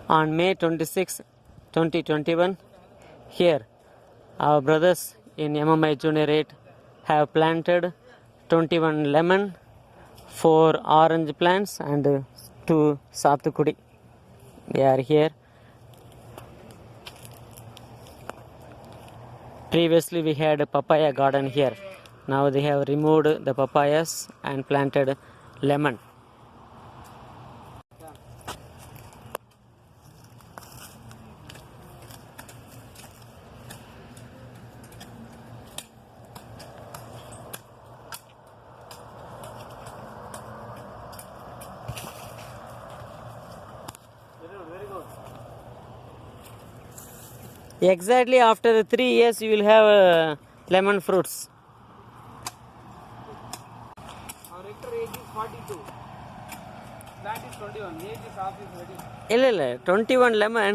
On May 26, 2021, here our brothers in MMI Junior 8 have planted 21 lemon, 4 orange plants and 2 satukudi. They are here. Previously we had a papaya garden here. Now they have removed the papayas and planted lemon. Exactly after 3 years you will have lemon fruits. Our hectare age is 42. Plant is 21. Age is half is ready. ಇಲ್ಲ 21 lemon